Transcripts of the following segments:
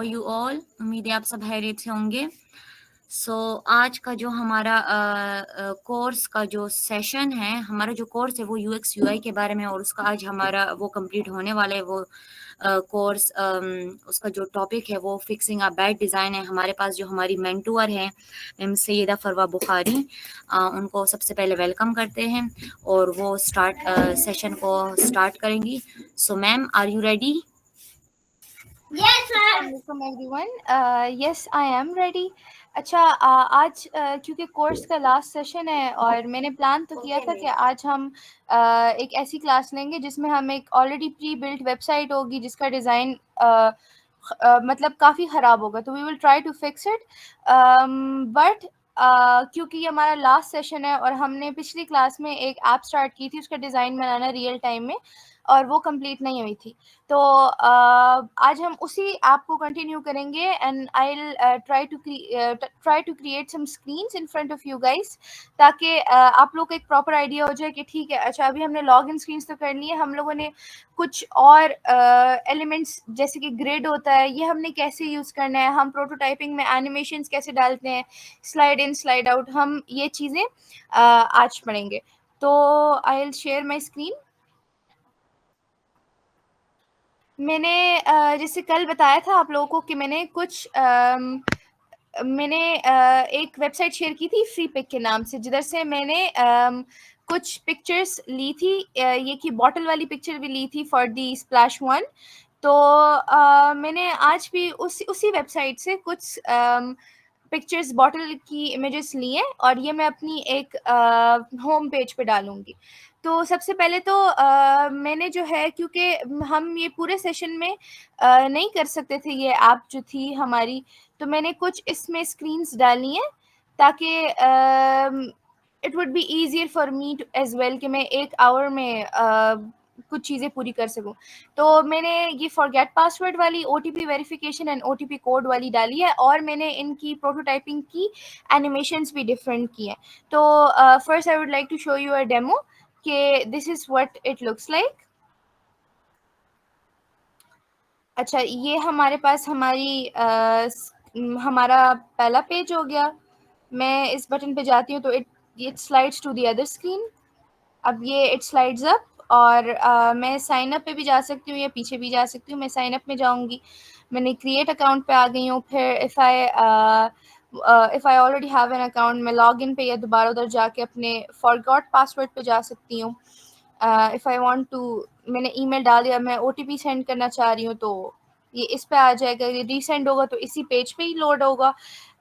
You all, उम्मीद है आप सब खैरियत से होंगे। आज का जो हमारा कोर्स का जो सेशन है, हमारा जो कोर्स है वो यूएक्स यूआई के बारे में, और उसका आज हमारा वो कंप्लीट होने वाला है। वो कोर्स उसका जो टॉपिक है वो फिक्सिंग अ बैड डिज़ाइन है। हमारे पास जो हमारी मेंटोर हैं मैम सैयदा फरवा बुखारी, उनको सबसे पहले वेलकम करते हैं और वो सेशन को स्टार्ट करेंगी। So ma'am, are you ready? Yes, ma'am. Welcome everyone. Yes, I am ready. अच्छा, आज क्योंकि कोर्स का लास्ट सेशन है और मैंने प्लान तो किया था कि आज हम एक ऐसी क्लास लेंगे जिसमें हम एक ऑलरेडी प्री बिल्ट वेबसाइट होगी जिसका डिज़ाइन मतलब काफ़ी ख़राब होगा, तो we will try to fix it. But क्योंकि ये हमारा लास्ट सेशन है और हमने पिछली क्लास में एक ऐप स्टार्ट की थी उसका डिज़ाइन बनाना रियल टाइम में, और वो कंप्लीट नहीं हुई थी, तो आज हम उसी ऐप को कंटिन्यू करेंगे and I will try to create some screens in front of you guys, ताकि आप लोग को एक प्रॉपर आइडिया हो जाए कि ठीक है, अच्छा अभी हमने लॉग इन स्क्रीन्स तो कर ली है, हम लोगों ने कुछ और एलिमेंट्स जैसे कि ग्रिड होता है ये हमने कैसे यूज़ करना है, हम प्रोटोटाइपिंग में एनिमेशंस कैसे डालते हैं, स्लाइड इन स्लाइड आउट, हम ये चीज़ें आज पढ़ेंगे। तो I will share my screen. मैंने जैसे कल बताया था आप लोगों को कि मैंने एक वेबसाइट शेयर की थी फ्री पिक के नाम से, जिधर से मैंने कुछ पिक्चर्स ली थी, ये की बॉटल वाली पिक्चर भी ली थी फॉर दी स्प्लैश वन। तो मैंने आज भी उसी वेबसाइट से कुछ पिक्चर्स बॉटल की इमेजेस ली हैं और ये मैं अपनी एक होम पेज पे डालूँगी। तो सबसे पहले तो मैंने जो है, क्योंकि हम ये पूरे सेशन में नहीं कर सकते थे ये ऐप जो थी हमारी, तो मैंने कुछ इसमें स्क्रीन्स डाली हैं ताकि it would be easier for me to as well कि मैं 1 आवर में कुछ चीज़ें पूरी कर सकूँ। तो मैंने ये फॉरगेट पासवर्ड वाली OTP verification and OTP code वाली डाली है और मैंने इनकी प्रोटोटाइपिंग की एनिमेशंस भी डिफरेंट की हैं। तो first I would like to show you a demo कि this is what it looks like. अच्छा, ये हमारे पास हमारा पहला पेज हो गया। मैं इस बटन पे जाती हूँ तो it slides to the other screen. अब ये इट स्लाइड्स अप और मैं साइन अप पे भी जा सकती हूँ या पीछे भी जा सकती हूँ। मैं साइन अप में जाऊँगी, मैंने क्रिएट अकाउंट पे आ गई हूँ। फिर if I already have an account, मैं लॉग इन पे या दोबारा उधर जाके अपने फॉरगॉट पासवर्ड पे जा सकती हूँ। इफ़ आई वांट टू, मैंने ईमेल डाल दिया, मैं ओटीपी सेंड करना चाह रही हूँ तो ये इस पे आ जाएगा, ये रीसेंड होगा तो इसी पेज पे ही लोड होगा,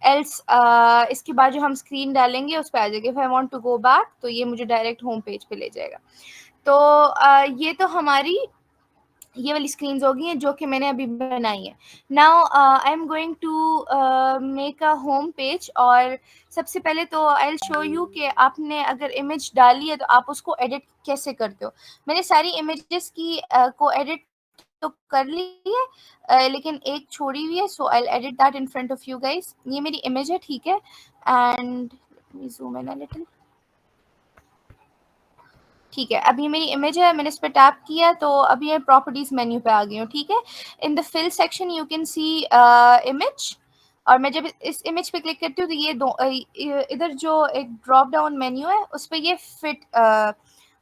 एल्स इसके बाद जो हम स्क्रीन डालेंगे उस पे आ जाएगा। If I want to go back तो ये मुझे डायरेक्ट होम पेज पे ले जाएगा। तो ये तो हमारी ये वाली स्क्रीन्स होगी हैं जो कि मैंने अभी बनाई है। Now I am going to make a home page, और सबसे पहले तो आई विल शो यू कि आपने अगर इमेज डाली है तो आप उसको एडिट कैसे करते हो। मैंने सारी इमेजेस की को एडिट तो कर ली है, लेकिन एक छोड़ी हुई है, so I will edit that in front of you guys. ये मेरी इमेज है, ठीक है, and let me zoom in a little. ठीक है, अब ये मेरी इमेज है, मैंने इस पे टैप किया तो अभी ये प्रॉपर्टीज मेन्यू पे आ गई हूँ। ठीक है, in the fill section you can see image, और मैं जब इस इमेज पे क्लिक करती हूँ तो ये इधर जो एक ड्रॉप डाउन मेन्यू है उस पर ये फिट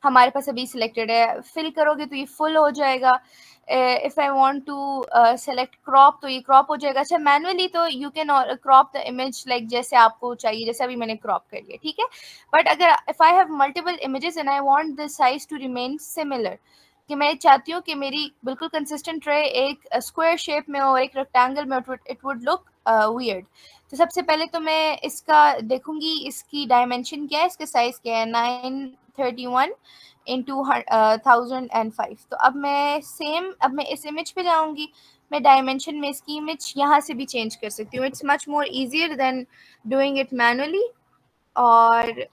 हमारे पास अभी सिलेक्टेड है। फिल करोगे तो ये फुल हो जाएगा। If I want to select crop तो ये क्रॉप हो जाएगा। अच्छा, मैनुअली तो you can crop the image like जैसे आपको चाहिए, जैसे अभी मैंने क्रॉप कर लिया। ठीक है, बट अगर if I have multiple images and I want the size to remain similar, कि मैं चाहती हूँ कि मेरी बिल्कुल कंसिस्टेंट रहे, एक स्क्वायर शेप में और एक रेक्टेंगल में, इट वुड लुक वियर्ड। तो सबसे पहले तो मैं इसका देखूंगी, इसकी डायमेंशन क्या है, इसका साइज क्या है, 931 इंटू 1005। तो अब मैं इस इमेज पे जाऊंगी, मैं डायमेंशन में इसकी इमेज यहाँ से भी चेंज कर सकती हूँ। It's much more easier than doing it manually. और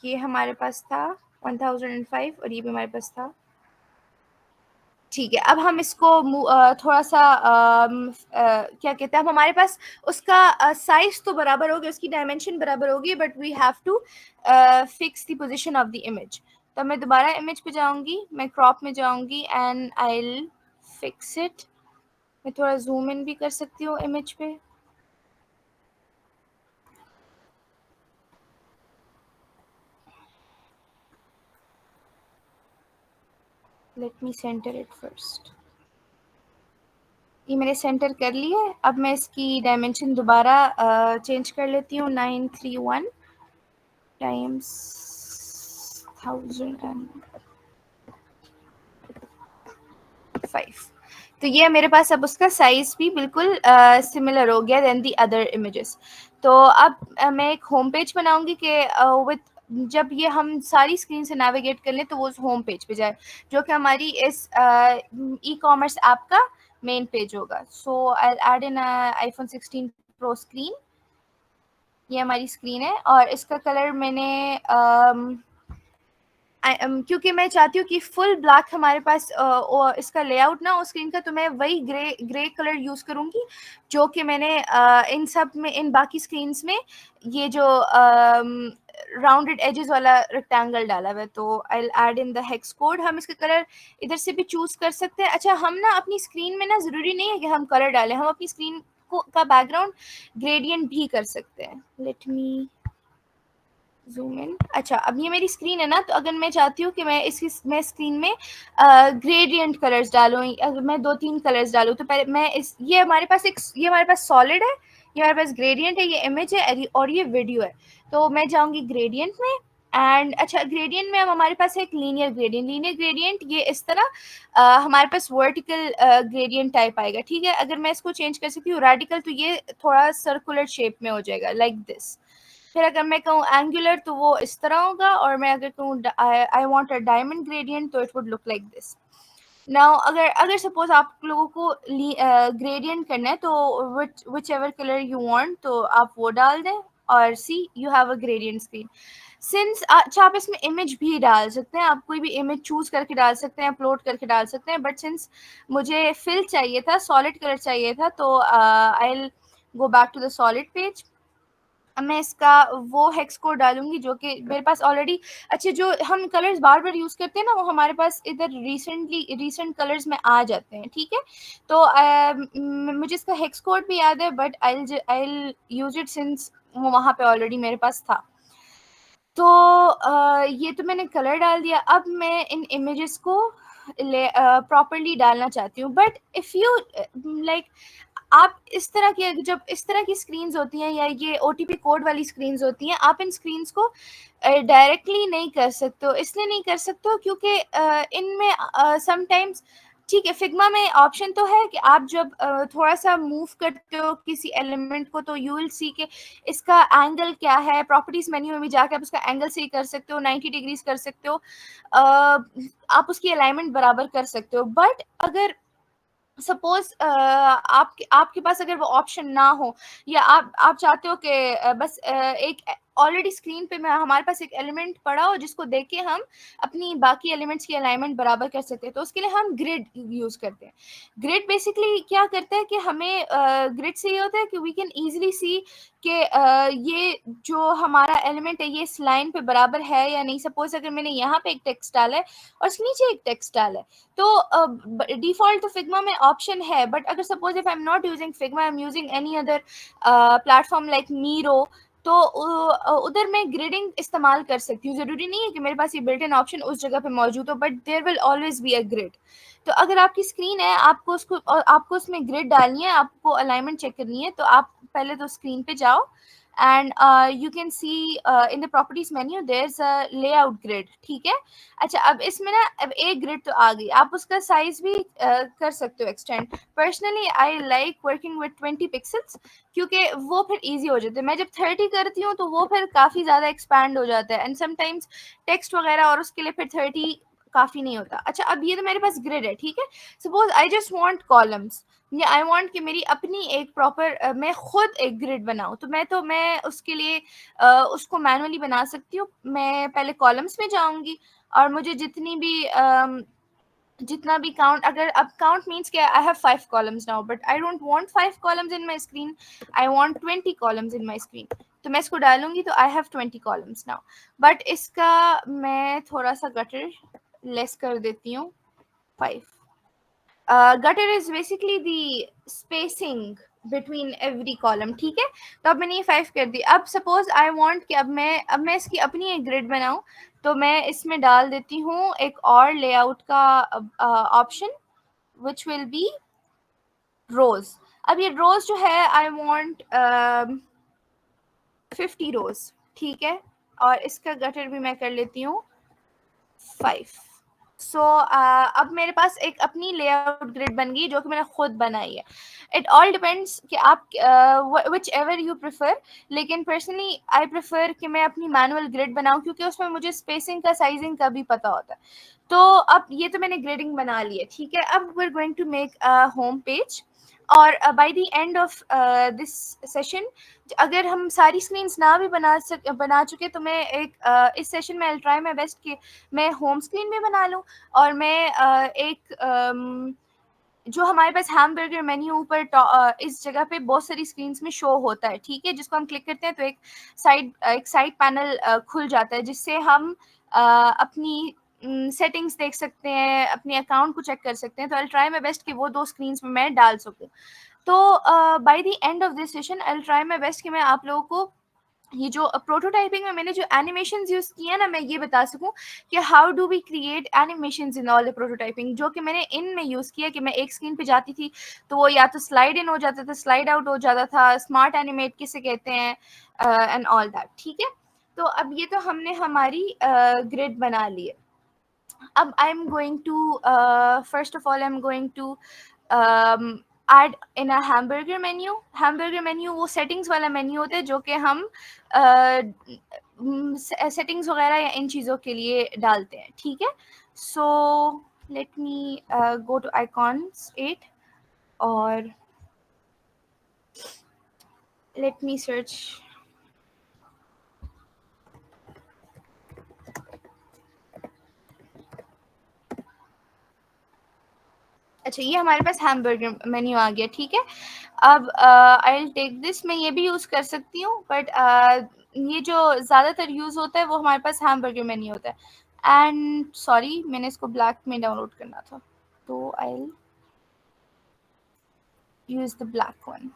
ये हमारे पास था 1005 और ये भी हमारे पास था। ठीक है, अब हम इसको थोड़ा सा क्या कहते हैं, अब हमारे पास उसका साइज तो बराबर होगी, उसकी डायमेंशन बराबर होगी, but we have to fix the position of the image. तो मैं दोबारा इमेज पे जाऊंगी, मैं क्रॉप में जाऊंगी and I will fix it. मैं थोड़ा जूम इन भी कर सकती हूँ इमेज पे। Let me centre it first. ये मैंने सेंटर कर लिया है। अब मैं इसकी डायमेंशन दोबारा चेंज कर लेती हूँ, 931 टाइम्स 1005। तो ये मेरे पास अब उसका साइज भी बिल्कुल सिमिलर हो गया देन दी अदर इमेजेस। तो अब मैं एक होम पेज बनाऊंगी कि विद जब ये हम सारी स्क्रीन से नेविगेट कर लें तो वो उस होम पेज पे जाए, जो कि हमारी इस ई कॉमर्स ऐप का मेन पेज होगा। So I add in iPhone 16 Pro screen. ये हमारी स्क्रीन है और इसका कलर मैंने क्योंकि मैं चाहती हूँ कि फुल ब्लैक हमारे पास इसका लेआउट ना हो स्क्रीन का, तो मैं वही ग्रे कलर यूज़ करूँगी जो कि मैंने इन सब में, इन बाकी स्क्रीन्स में ये जो राउंडेड एजेस वाला रेक्टेंगल डाला हुआ है। तो आई add in the hex code. हम इसका कलर इधर से भी चूज़ कर सकते हैं। अच्छा, हम ना अपनी स्क्रीन में ना ज़रूरी नहीं है कि हम कलर डालें, हम अपनी स्क्रीन को का बैकग्राउंड ग्रेडियंट भी कर सकते हैं। Let me zoom in. अच्छा, अब ये मेरी स्क्रीन है ना, तो अगर मैं चाहती हूँ कि मैं स्क्रीन में ग्रेडियंट कलर्स डालूँ, अगर मैं 2-3 कलर्स डालूँ, तो पहले मैं ये हमारे पास सॉलिड है, ये हमारे पास ग्रेडियंट है, ये इमेज है और ये वीडियो है। तो मैं जाऊँगी ग्रेडियंट में एंड अच्छा, ग्रेडियंट में अब हमारे पास एक लीनियर ग्रेडियंट ये इस तरह हमारे पास वर्टिकल ग्रेडियंट टाइप आएगा। ठीक है, अगर मैं इसको चेंज कर सकती हूँ रेडिकल, तो ये थोड़ा सर्कुलर शेप में हो जाएगा लाइक दिस। फिर अगर मैं कहूँ एंगुलर तो वो इस तरह होगा, और मैं अगर कहूँ I want a diamond gradient तो it would look like this. Now अगर सपोज आप लोगों को ग्रेडियंट करना है तो whichever colour you want तो आप वो डाल दें और see you have a gradient screen. Since अच्छा, आप इसमें इमेज भी डाल सकते हैं, आप कोई भी इमेज चूज करके डाल सकते हैं, अपलोड करके डाल सकते हैं, बट सिंस मुझे फिल चाहिए था, सॉलिड कलर चाहिए था, तो आई will go back to the solid page. अब मैं इसका वो हेक्स कोड डालूंगी जो कि मेरे पास ऑलरेडी, अच्छे जो हम कलर्स बार बार यूज करते हैं ना, वो हमारे पास इधर रिसेंट कलर्स में आ जाते हैं। ठीक है, तो मुझे इसका हेक्स कोड भी याद है, but I use it since वो वहाँ पे ऑलरेडी मेरे पास था। तो ये तो मैंने कलर डाल दिया। अब मैं इन इमेजेस को प्रॉपरली डालना चाहती हूँ, बट इफ़ यू लाइक, आप इस तरह की, जब इस तरह की स्क्रीन्स होती हैं या ये ओटीपी कोड वाली स्क्रीन्स होती हैं, आप इन स्क्रीन्स को डायरेक्टली नहीं कर सकते हो। इसलिए नहीं कर सकते हो क्योंकि इनमें समटाइम्स, ठीक है, फिग्मा में ऑप्शन तो है कि आप जब थोड़ा सा मूव करते हो किसी एलिमेंट को तो यू विल सी के इसका एंगल क्या है। प्रॉपर्टीज मेन्यू में भी जाके आप उसका एंगल सही कर सकते हो, 90 डिग्रीज कर सकते हो, आप उसकी अलाइनमेंट बराबर कर सकते हो। बट अगर सपोज आपके पास अगर वो ऑप्शन ना हो, या आप चाहते हो कि बस एक ऑलरेडी स्क्रीन पे में हमारे पास एक एलिमेंट पड़ा हो जिसको देख के हम अपनी बाकी एलिमेंट्स की अलाइनमेंट बराबर कर सकते हैं, तो उसके लिए हम ग्रिड यूज करते हैं। ग्रिड बेसिकली क्या करता है कि हमें ग्रिड से ये होता है कि वी कैन इजीली सी कि ये जो हमारा एलिमेंट है ये इस लाइन पे बराबर है या नहीं। सपोज अगर मैंने यहाँ पे एक टेक्स्ट डाला है और इसके नीचे एक टेक्स्ट डाला है, तो डिफॉल्ट तो फिग्मा में ऑप्शन है, बट अगर suppose if I am not using Figma, I am using any other platform like Miro, तो उधर मैं ग्रिडिंग इस्तेमाल कर सकती हूँ। ज़रूरी नहीं है कि मेरे पास ये बिल्ट इन ऑप्शन उस जगह पे मौजूद हो, but there will always be a grid. तो अगर आपकी स्क्रीन है, आपको उसमें ग्रिड डालनी है, आपको अलाइनमेंट चेक करनी है, तो आप पहले तो स्क्रीन पे जाओ and you can see in the properties menu there is a layout grid. ठीक है, अच्छा, अब इसमें ना अब एक ग्रिड तो आ गई, आप उसका साइज भी कर सकते हो extend. Personally I like working with 20 pixels क्योंकि वो फिर इजी हो जाते हैं। मैं जब 30 करती हूँ तो वो फिर काफ़ी ज़्यादा एक्सपैंड हो जाता है, एंड समटाइम्स टेक्स्ट वगैरह और उसके लिए फिर 30 काफ़ी नहीं होता। अच्छा, अब ये तो मेरे पास ग्रिड है। ठीक है, suppose I just want columns, या आई वांट कि मेरी अपनी एक प्रॉपर मैं खुद एक ग्रिड बनाऊं, तो मैं उसके लिए उसको मैनुअली बना सकती हूँ। मैं पहले कॉलम्स में जाऊंगी और मुझे जितना भी काउंट, अगर अब काउंट मीन्स क्या, I have 5 columns now, but I don't want 5 columns in my screen, I want 20 columns in my screen. तो मैं इसको डालूंगी तो I have 20 columns now, but इसका मैं थोड़ा सा गटर लेस कर देती हूँ, 5। Gutter is basically the spacing between every column, ठीक है। तो अब मैंने ये 5 कर दी। अब सपोज आई वांट कि अब मैं इसकी अपनी एक ग्रिड बनाऊं, तो मैं इसमें डाल देती हूँ एक और लेआउट का ऑप्शन विच विल बी रोज। अब ये रोज जो है आई वांट 50 रोज, ठीक है। और इसका गटर भी मैं कर लेती हूँ 5। सो अब मेरे पास एक अपनी लेआउट ग्रिड बन गई जो कि मैंने खुद बनाई है। इट ऑल डिपेंड्स कि आप विच एवर यू प्रेफर, लेकिन पर्सनली आई प्रेफर कि मैं अपनी मैनुअल ग्रिड बनाऊं, क्योंकि उसमें मुझे स्पेसिंग का साइजिंग का भी पता होता है। तो अब ये तो मैंने ग्रिडिंग बना ली है, ठीक है। अब we are going to make a home page, और by the end of this session, अगर हम सारी स्क्रीन्स ना भी बना चुके, तो मैं एक इस सेशन में आई ट्राई माय बेस्ट कि मैं होम स्क्रीन भी बना लूँ, और मैं एक जो हमारे पास हैमबर्गर मेन्यू ऊपर इस जगह पे बहुत सारी स्क्रीन्स में शो होता है, ठीक है, जिसको हम क्लिक करते हैं तो एक साइड पैनल खुल जाता है, जिससे हम अपनी सेटिंग्स देख सकते हैं, अपने अकाउंट को चेक कर सकते हैं। तो आई ट्राई माय बेस्ट कि वो 2 स्क्रीन्स में मैं डाल सकूं। तो bye the end of this session I try my best कि मैं आप लोगों को ये जो प्रोटोटाइपिंग में मैंने जो एनिमेशंस यूज़ किए ना, मैं ये बता सकूं कि how do we create animations in all the prototyping, जो कि मैंने इनमें यूज़ किया कि मैं एक स्क्रीन पे जाती थी तो वो या तो स्लाइड इन हो जाता था, स्लाइड आउट हो जाता था, स्मार्ट एनिमेट किसे कहते हैं, एंड ऑल दैट, ठीक है। तो अब ये तो हमने हमारी ग्रिड बना ली है। अब I am going to first of all I am going to add in a hamburger menu वो सेटिंग्स वाला मेन्यू होता है जो कि हम सेटिंग्स वगैरह या इन चीज़ों के लिए डालते हैं, ठीक है। So let me go to icons 8 और लेट मी सर्च। अच्छा, ये हमारे पास हैमबर्गर मेन्यू आ गया, ठीक है। अब आई विल टेक दिस, मैं ये भी यूज़ कर सकती हूँ, बट ये जो ज़्यादातर यूज़ होता है वो हमारे पास हैमबर्गर मेन्यू होता है। एंड सॉरी, मैंने इसको ब्लैक में डाउनलोड करना था, तो I will use the black one.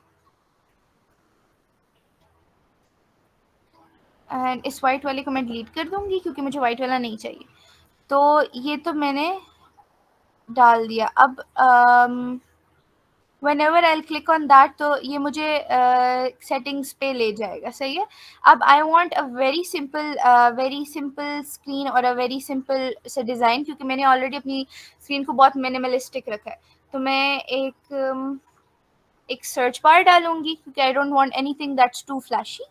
And इस वाइट वाले को मैं डिलीट कर दूँगी क्योंकि मुझे वाइट वाला नहीं चाहिए। तो ये तो मैंने डाल दिया। अब whenever I'll click on that, तो ये मुझे सेटिंग्स पे ले जाएगा, सही है। अब आई want a very simple screen और अ वेरी सिंपल से डिज़ाइन, क्योंकि मैंने ऑलरेडी अपनी स्क्रीन को बहुत मिनिमलिस्टिक रखा है। तो मैं एक सर्च बार डालूंगी क्योंकि I don't want anything that's too flashy,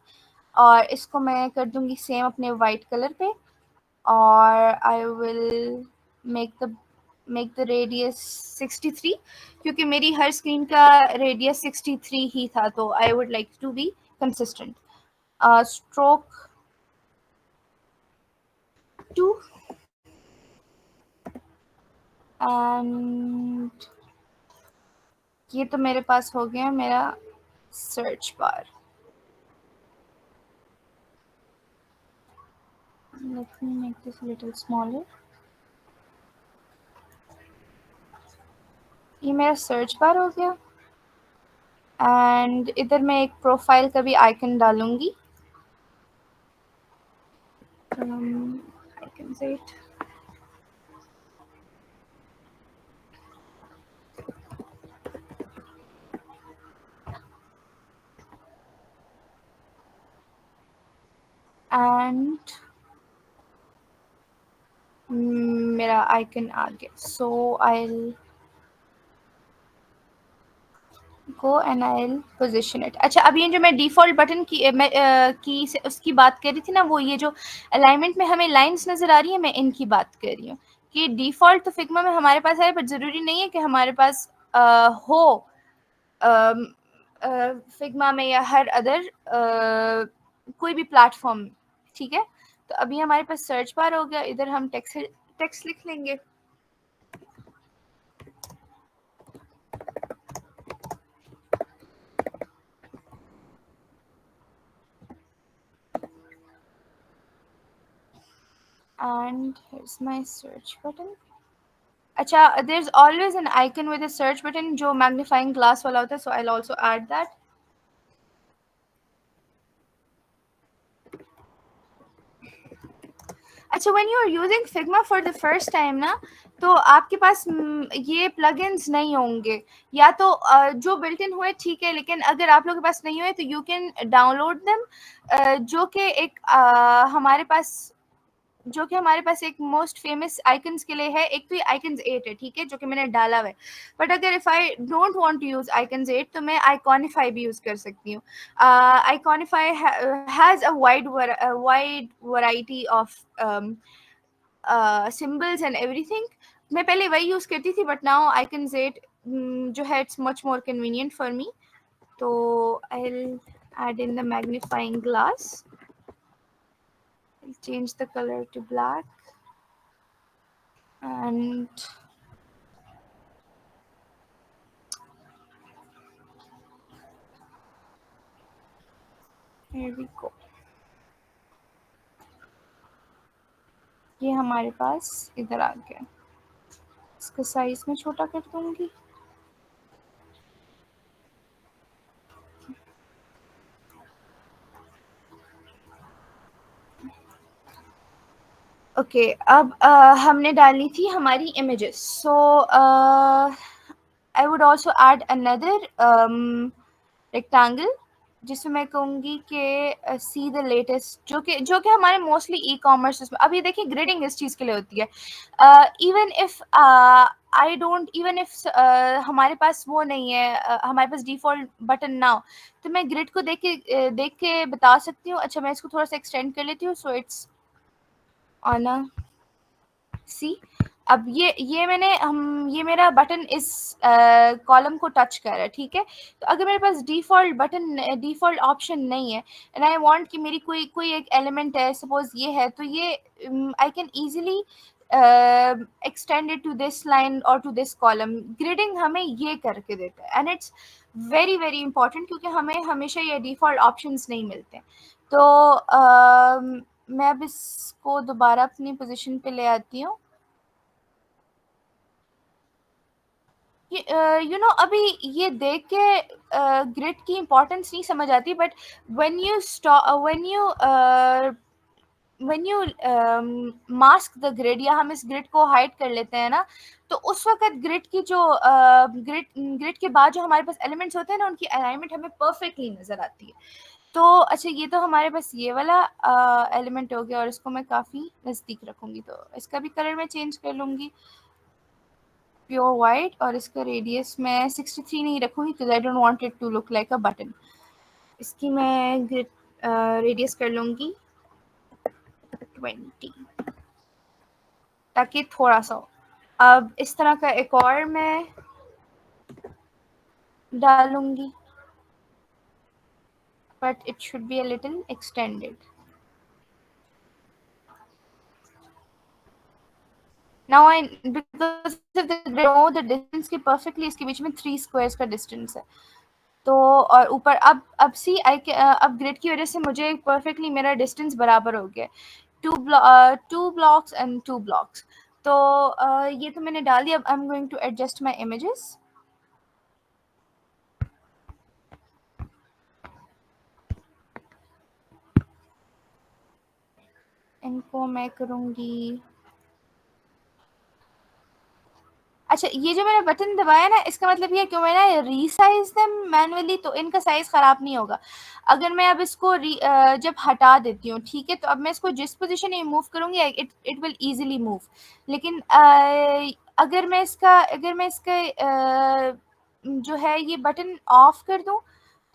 और इसको मैं कर दूंगी सेम अपने वाइट कलर पे, और I will make the radius 63, क्योंकि मेरी हर स्क्रीन का रेडियस 63 ही था, तो I would like to be consistent. Stroke 2 and ये तो मेरे पास हो गया मेरा search bar. Let me make this little smaller. ये मेरा सर्च बार हो गया, एंड इधर मैं एक प्रोफाइल का भी आइकन डालूंगी, आइकन से एंड मेरा आइकन आ गया। So I go and I position it. अच्छा, अब ये जो मैं डिफ़ॉल्ट बटन की से उसकी बात कर रही थी ना, वो ये जो अलाइनमेंट में हमें लाइंस नज़र आ रही है, मैं इनकी बात कर रही हूँ कि डिफ़ॉल्ट तो फिग्मा में हमारे पास है, बट ज़रूरी नहीं है कि हमारे पास हो फिग्मा में या हर अदर कोई भी प्लेटफॉर्म, ठीक है। तो अभी हमारे पास सर्च बार हो गया, इधर हम टेक्स्ट लिख लेंगे। And here's my search button. अच्छा, there's always an icon with a search button जो magnifying glass वाला होता है, so I'll also add that. अच्छा, when you are using Figma for the first time ना, तो आपके पास ये plugins नहीं होंगे, या तो जो built in हुए ठीक है, लेकिन अगर आप लोगों के पास नहीं हुए तो you can download them, जो कि एक हमारे पास एक मोस्ट फेमस आइकन्स के लिए है। एक तो ये आइकन्स 8 है, ठीक है, जो कि मैंने डाला हुआ है, बट अगर if I don't want to use Icons 8 तो मैं आइकॉनिफाई भी यूज कर सकती हूँ। Iconify has a wide variety of symbols and everything. मैं पहले वही यूज करती थी, बट नाउ आइकन्स 8 जो है it's much more convenient for me. तो आई will add in the magnifying glass. I'll change the color to black. And here we go. ये हमारे पास इधर आ गया। इसका साइज मैं छोटा कर दूंगी। ओके, अब हमने डाली थी हमारी images, so I would also add another rectangle जिसमें मैं कहूँगी कि सी द लेटेस्ट, जो कि हमारे मोस्टली ई कॉमर्स में। अब ये देखिए, ग्रिडिंग इस चीज़ के लिए होती है। इवन इफ हमारे पास वो नहीं है, हमारे पास डिफ़ॉल्ट बटन ना हो, तो मैं ग्रिड को देख के बता सकती हूँ। अच्छा, मैं इसको थोड़ा सा एक्सटेंड कर लेती हूँ, सो इट्स ऑन अ सी। अब ये मेरा बटन इस कॉलम को टच कर रहा है, ठीक है। तो अगर मेरे पास डिफ़ॉल्ट ऑप्शन नहीं है एंड आई वांट कि मेरी कोई एक एलिमेंट है, सपोज ये है, तो ये I can easily extend it to this line और टू दिस कॉलम। ग्रिडिंग हमें ये करके देता है, and it's very very important, क्योंकि हमें हमेशा ये डिफ़ॉल्ट ऑप्शंस नहीं मिलते। तो मैं अब इसको दोबारा अपनी पोजीशन पे ले आती हूँ। अभी ये देख के ग्रिड की इम्पोर्टेंस नहीं समझ आती, but when you when you mask the grid, या हम इस ग्रिड को हाइड कर लेते हैं ना, तो उस वक्त ग्रिड की जो ग्रिड के बाद जो हमारे पास एलिमेंट्स होते हैं ना, उनकी अलाइनमेंट हमें परफेक्टली नजर आती है। तो अच्छा, ये तो हमारे पास ये वाला एलिमेंट हो गया, और इसको मैं काफ़ी नज़दीक रखूँगी, तो इसका भी कलर मैं चेंज कर लूँगी प्योर वाइट, और इसका रेडियस मैं 63 नहीं रखूँगी, because I don't want it to look like a button. इसकी मैं रेडियस कर लूँगी 20, ताकि थोड़ा सा हो। अब इस तरह का एक और मैं डालूँगी, but it should be a little extended. Now I because of the distance के परफेक्टली इसके बीच में 3 स्क्वायर्स का डिस्टेंस है। तो और ऊपर अब सी अब ग्रिड की वजह से मुझे परफेक्टली मेरा डिस्टेंस बराबर हो गया, 2 ब्लॉक्स एंड 2 ब्लॉक्स। तो ये तो मैंने डाल दिया। अब I am going to adjust my images. इनको मैं करूँगी, अच्छा, ये जो मैंने बटन दबाया ना, इसका मतलब ये कि मैंने रीसाइज देम मैनुअली, तो इनका साइज ख़राब नहीं होगा। अगर मैं अब इसको जब हटा देती हूँ, ठीक है, तो अब मैं इसको जिस पोजीशन में मूव करूँगी, इट विल ईजिली मूव। लेकिन अगर मैं इसका जो है ये बटन ऑफ कर दूँ,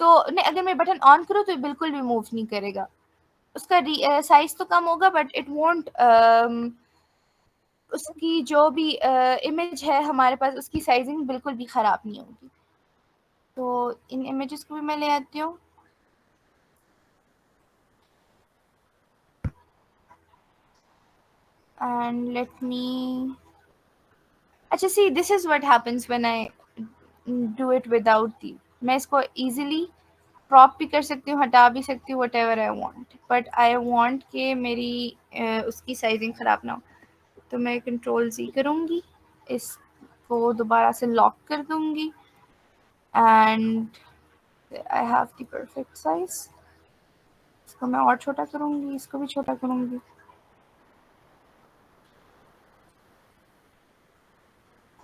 तो नहीं, अगर मैं बटन ऑन करूँ तो बिल्कुल भी मूव नहीं करेगा। उसका साइज तो कम होगा, बट इट वोंट उसकी जो भी इमेज है हमारे पास, उसकी साइजिंग बिल्कुल भी ख़राब नहीं होगी। तो इन इमेजेस को भी मैं ले आती हूँ। एंड लेट मी, अच्छा, see this is what happens when I do it without the. मैं इसको इजीली क्रॉप भी कर सकती हूँ, हटा भी सकती हूँ, whatever I want, but I want कि मेरी उसकी साइजिंग ख़राब ना हो। तो मैं कंट्रोल Z करूँगी, इसको दोबारा से लॉक कर दूंगी and I have the perfect size. इसको मैं और छोटा करूंगी, इसको भी छोटा करूंगी।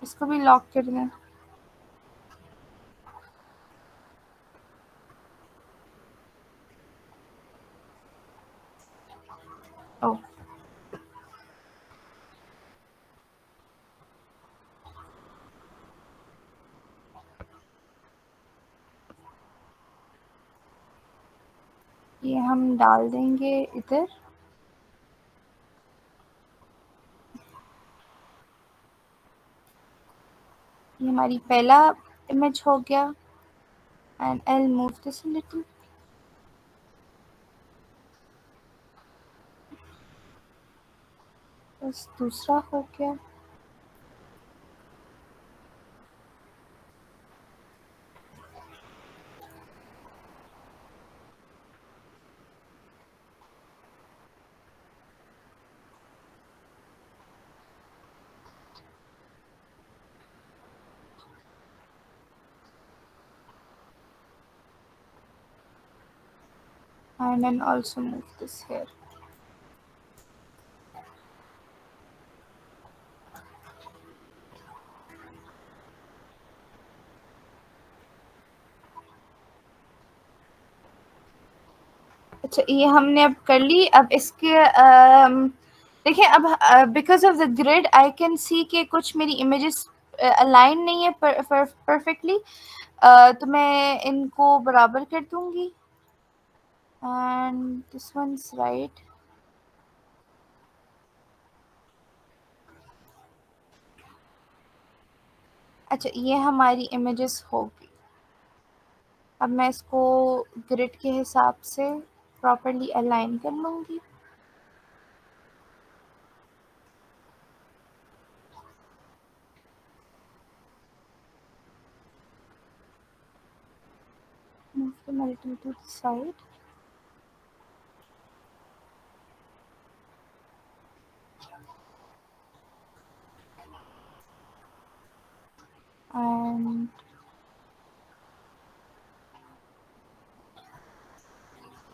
इसको भी लॉक कर दें। ओह, ये हम डाल देंगे इधर। ये हमारी पहला इमेज हो गया and I move this little. बस दूसरा हो गया। And then also move this here. अच्छा, ये हमने अब कर ली। अब इसके देखिए, अब because of the grid I can see कि कुछ मेरी इमेजेस अलाइन नहीं है परफेक्टली। तो मैं इनको बराबर कर दूंगी एंड दिस वंस राइट। अच्छा, ये हमारी इमेजेस होगी। अब मैं इसको ग्रिड के हिसाब से प्रॉपर्ली अलाइन कर लूँगी। Move them a little to the side. And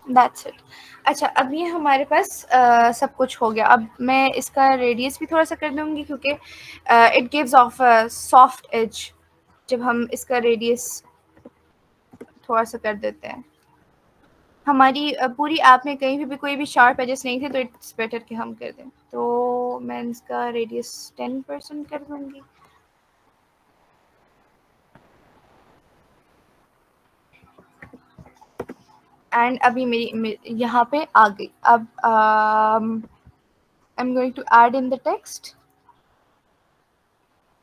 that's it. अच्छा, अब ये हमारे पास सब कुछ हो गया। अब मैं इसका रेडियस भी थोड़ा सा कर दूंगी क्योंकि it gives off a soft edge जब हम इसका रेडियस थोड़ा सा कर देते हैं। हमारी पूरी ऐप में कहीं भी कोई भी शार्प एजेस नहीं थे, तो इट्स बेटर कि हम कर दें। तो मैं इसका रेडियस 10% कर दूंगी। एंड अभी मेरी यहाँ पे आ गई। अब I am going to add in the text.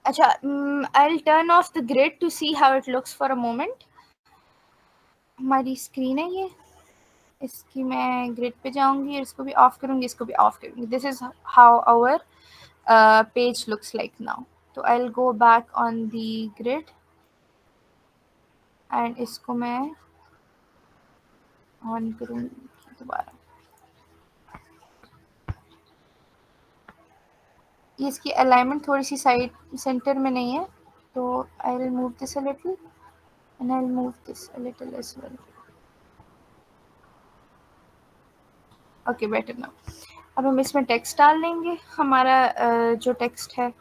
अच्छा, I'll turn off the grid to see how it looks for a moment. हमारी स्क्रीन है ये। इसकी मैं ग्रिड पे जाऊंगी, इसको भी ऑफ करूंगी, इसको भी ऑफ करूंगी। This is how our page looks like now. तो आई will go back on the grid and इसको मैं ऑन करूंगी दोबारा। ये इसकी अलाइनमेंट थोड़ी सी साइड सेंटर में नहीं है, तो आई will move this a little and I will move this a little as well. Okay, better now. अब हम इसमें टेक्स्ट डाल देंगे, हमारा जो टेक्स्ट है।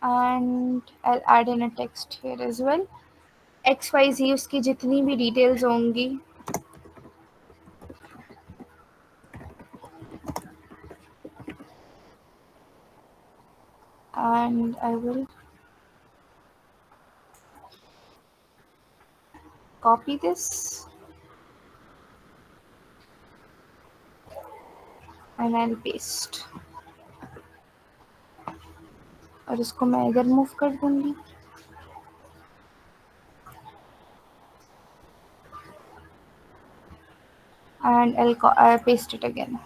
And I'll add in a text here as well. XYZ उसकी जितनी भी डिटेल्स होंगी and I will copy this and I'll paste और इसको मैं इधर मूव कर दूंगी। and I'll paste it again.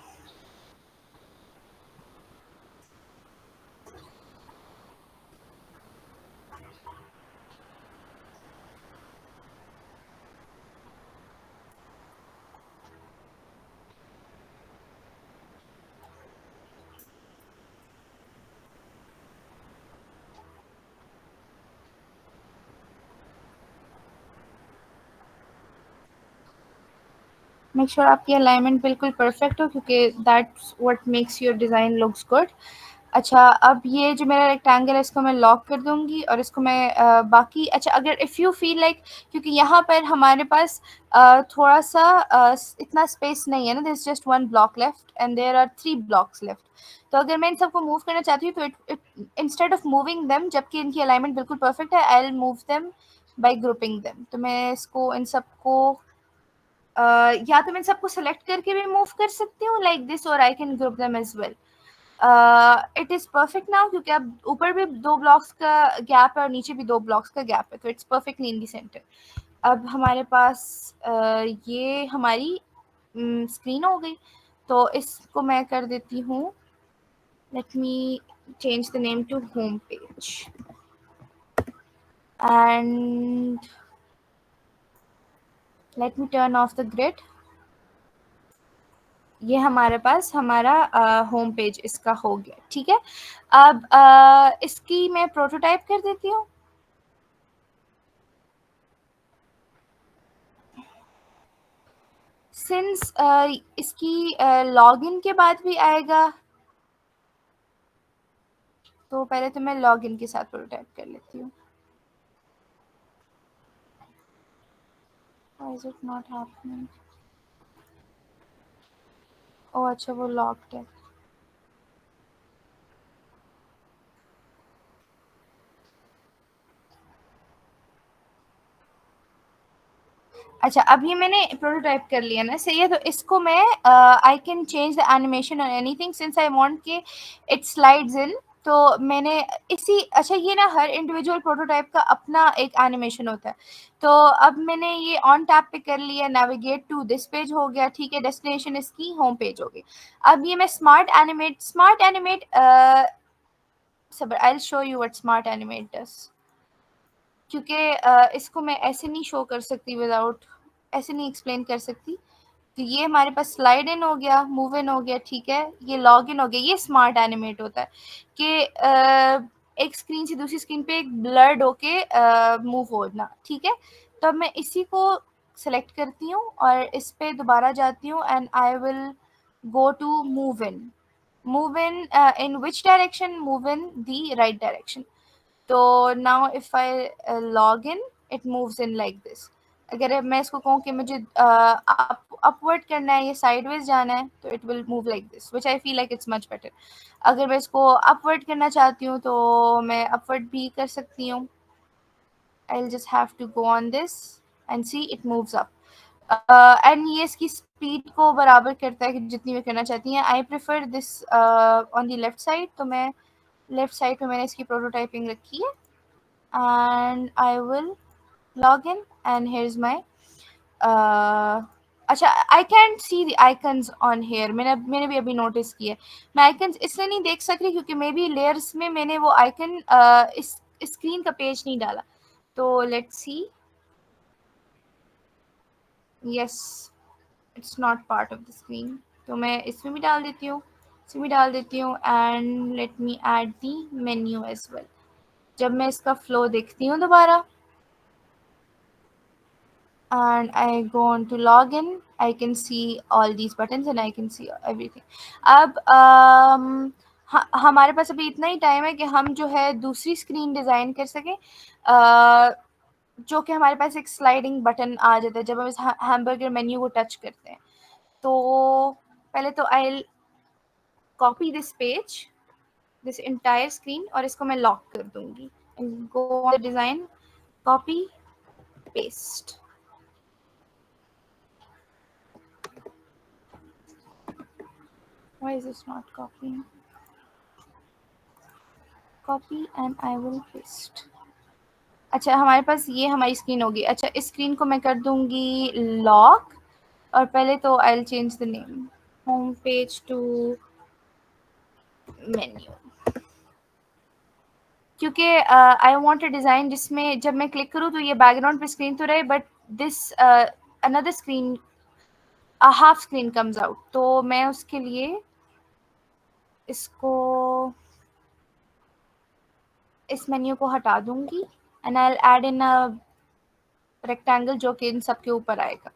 Make sure आपकी अलाइनमेंट बिल्कुल परफेक्ट हो, क्योंकि that's what makes your design looks good. अच्छा, अब ये जो मेरा रेक्टेंगल है इसको मैं लॉक कर दूंगी और इसको मैं बाकी, अच्छा अगर इफ़ यू फील लाइक, क्योंकि यहाँ पर हमारे पास थोड़ा सा इतना स्पेस नहीं है ना, this just one block left and there are 3 blocks left. तो अगर मैं इन सबको मूव करना चाहती हूँ तो it instead of moving them, जबकि इनकी अलाइनमेंट बिल्कुल परफेक्ट है, आई will move them by grouping them. तो मैं इसको इन सबको या तो मैं इन सबको सेलेक्ट करके भी मूव कर सकती हूँ लाइक दिस, और I can group them as well. It is perfect now, क्योंकि अब ऊपर भी 2 ब्लॉक्स का गैप है और नीचे भी 2 ब्लॉक्स का गैप है, तो it's perfectly in the centre. अब हमारे पास ये हमारी स्क्रीन हो गई, तो इसको मैं कर देती हूँ, let me change the name to home page and let me turn off the grid। ये हमारे पास हमारा होम पेज इसका हो गया, ठीक है। अब इसकी मैं प्रोटोटाइप कर देती हूँ। सिंस इसकी लॉगिन के बाद भी आएगा, तो पहले तो मैं लॉगिन के साथ प्रोटोटाइप कर लेती हूँ। Why is it not happening? ओह अच्छा, वो लॉक्ड है। अच्छा, अब ये मैंने प्रोटोटाइप कर लिया ना, सही है। तो इसको मैं I can change the animation और एनीथिंग सिंस आई वांट के इट स्लाइड्स इन। तो मैंने इसी, अच्छा ये ना हर इंडिविजुअल प्रोटोटाइप का अपना एक एनिमेशन होता है। तो अब मैंने ये ऑन टैप पे कर लिया, नेविगेट टू दिस पेज हो गया, ठीक है। डेस्टिनेशन इसकी होम पेज हो गई। अब ये मैं स्मार्ट एनिमेट सबर, I will show you what smart animate does, क्योंकि इसको मैं ऐसे नहीं शो कर सकती विदाउट, ऐसे नहीं एक्सप्लेन कर सकती। तो ये हमारे पास स्लाइड इन हो गया, मूव इन हो गया, ठीक है। ये लॉग इन हो गया। ये स्मार्ट एनिमेट होता है कि एक स्क्रीन से दूसरी स्क्रीन पे एक ब्लर्ड होके मूव होना, ठीक है। तो अब मैं इसी को सेलेक्ट करती हूँ और इस पे दोबारा जाती हूँ and I will go to move in. Move in which direction? Move in the right direction. तो now if I log in, it moves in like this. अगर मैं इसको कहूँ कि मुझे अपवर्ड करना है या साइडवेज जाना है, तो it will move like this, which I feel like it's much better. अगर मैं इसको अपवर्ड करना चाहती हूँ तो मैं अपवर्ड भी कर सकती हूँ। I will just have to go on this and see it moves up. And ये इसकी स्पीड को बराबर करता है कि जितनी मैं करना चाहती हैं। I prefer this on the left side, तो मैं लेफ्ट साइड पे मैंने इसकी प्रोटोटाइपिंग रखी है and I will log in and here's my अच्छा, I can't see the icons on here। मैंने भी अभी नोटिस किया है। मैं आइकन्स इसलिए नहीं देख सक रही क्योंकि मे बी लेयर्स में मैंने वो आइकन इस स्क्रीन का पेज नहीं डाला। तो let's see, yes it's not part of the screen. तो मैं इसमें भी डाल देती हूँ, इसमें भी डाल देती हूँ and let me add the menu as well. जब मैं इसका फ्लो देखती हूँ दोबारा and I go on to login, I can see all these buttons and I can see everything। अब हमारे पास अभी इतना ही टाइम है कि हम जो है दूसरी स्क्रीन डिज़ाइन कर सकें, जो कि हमारे पास एक स्लाइडिंग बटन आ जाता है जब हम इस हैमबर्गर मेन्यू को टच करते हैं। तो पहले तो I copy this page, this entire screen, और इसको मैं लॉक कर दूंगी। Go on design, copy, paste. Why is this not copying? Copy and I will paste। अच्छा, हमारे पास ये हमारी स्क्रीन होगी। अच्छा, इस स्क्रीन को मैं कर दूंगी लॉक और पहले तो आई will change the name home page to menu, क्योंकि आई वांट अ डिज़ाइन जिसमें जब मैं क्लिक करूँ तो ये बैकग्राउंड पे स्क्रीन तो रहे, but this another screen half screen comes out. तो मैं उसके लिए इसको इस मेन्यू को हटा दूंगी and I will add in a rectangle जो कि इन सब के ऊपर आएगा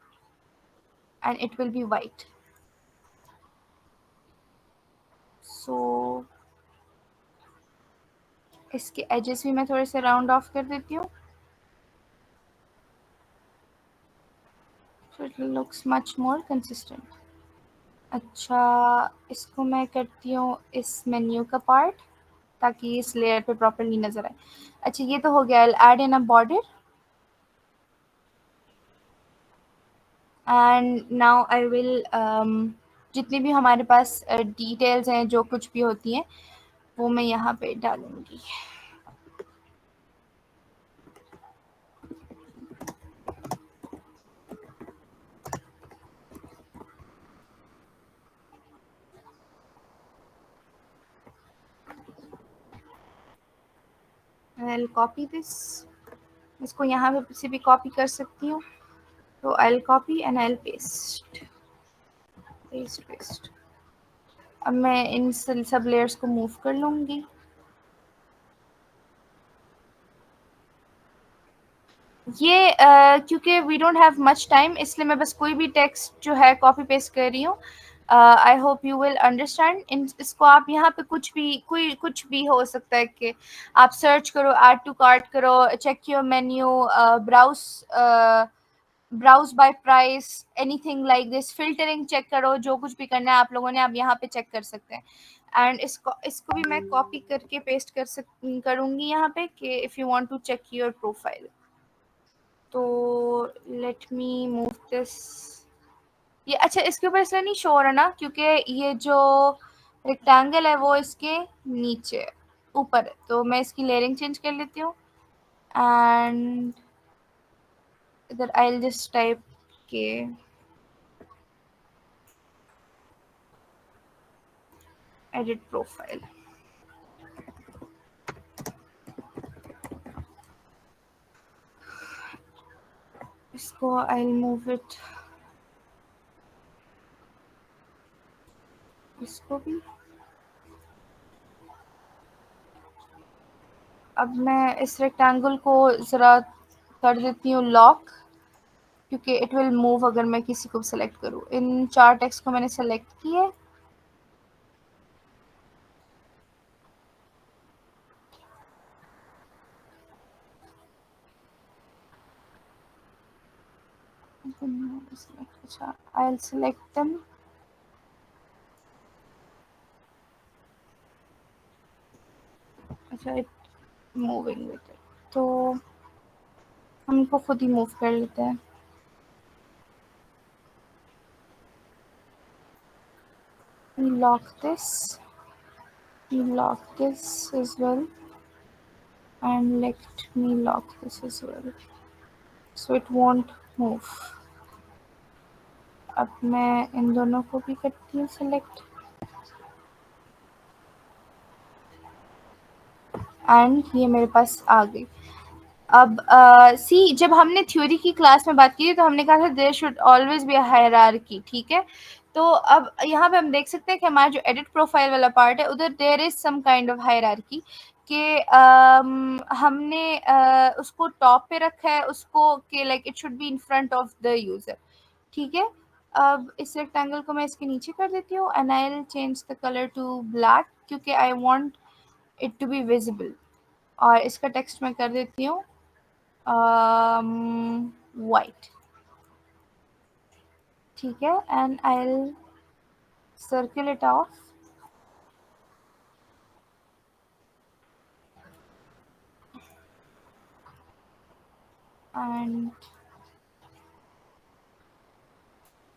and it will be white. So इसके एजेस भी मैं थोड़े से राउंड ऑफ कर देती हूँ, so it looks much more consistent। अच्छा, इसको मैं करती हूँ इस मेन्यू का पार्ट ताकि इस लेयर पे प्रॉपर्ली नज़र आए। अच्छा, ये तो हो गया। आई add in a border and now I will जितनी भी हमारे पास डिटेल्स हैं जो कुछ भी होती हैं वो मैं यहाँ पे डालूंगी। आई विल कॉपी दिस, इसको यहाँ पे से भी कॉपी कर सकती हूँ, तो I will copy and I will paste paste paste. अब मैं इन सब लेयर्स को मूव कर लूँगी। ये क्योंकि we don't have much time इसलिए मैं बस कोई भी टेक्स्ट जो है कॉपी पेस्ट कर रही हूँ। I hope you will understand. इसको आप यहाँ पे कुछ भी हो सकता है कि आप सर्च करो, ऐड टू कार्ट करो, check your menu, browse browse by price, anything like this, filtering check करो, जो कुछ भी करना है आप लोगों ने आप यहाँ पे चेक कर सकते हैं। एंड इसको भी मैं कॉपी करके पेस्ट करूँगी यहाँ पे कि if you want to check your profile. तो लेट मी मूव दिस। ये अच्छा इसके ऊपर इसलिए नहीं शो हो रहा ना क्योंकि ये जो रेक्टेंगल है वो इसके नीचे है, ऊपर है। तो मैं इसकी लेयरिंग चेंज कर लेती हूँ एंड इधर आई विल जस्ट टाइप के एडिट प्रोफाइल। इसको आई विल मूव इट, इसको भी। अब मैं इस रेक्टेंगल को ज़रा कर देती हूँ लॉक, क्योंकि इट विल मूव अगर मैं किसी को सेलेक्ट करूँ। इन 4 टेक्स्ट को मैंने सेलेक्ट किए। अच्छा, I'll select them अच्छा it moving with it, तो हम इनको खुद ही मूव कर लेते हैं। lock this as well and let me lock this as well so it won't move। अब मैं इन दोनों को भी करती हूँ सेलेक्ट एंड ये मेरे पास आ गई। अब सी जब हमने थ्योरी की क्लास में बात की तो हमने कहा था there should always be a hierarchy, ठीक है। तो अब यहाँ पे हम देख सकते हैं कि हमारा जो एडिट प्रोफाइल वाला पार्ट है उधर there is some kind of hierarchy कि हमने उसको टॉप पे रखा है, उसको कि like it should be in front of the user, ठीक है। अब इस रेक्टेंगल को मैं इसके नीचे कर देती हूँ and I will change the colour to black क्योंकि I want it to be visible. और इसका टेक्स्ट मैं कर देती हूँ white, ठीक है। And I will circle it of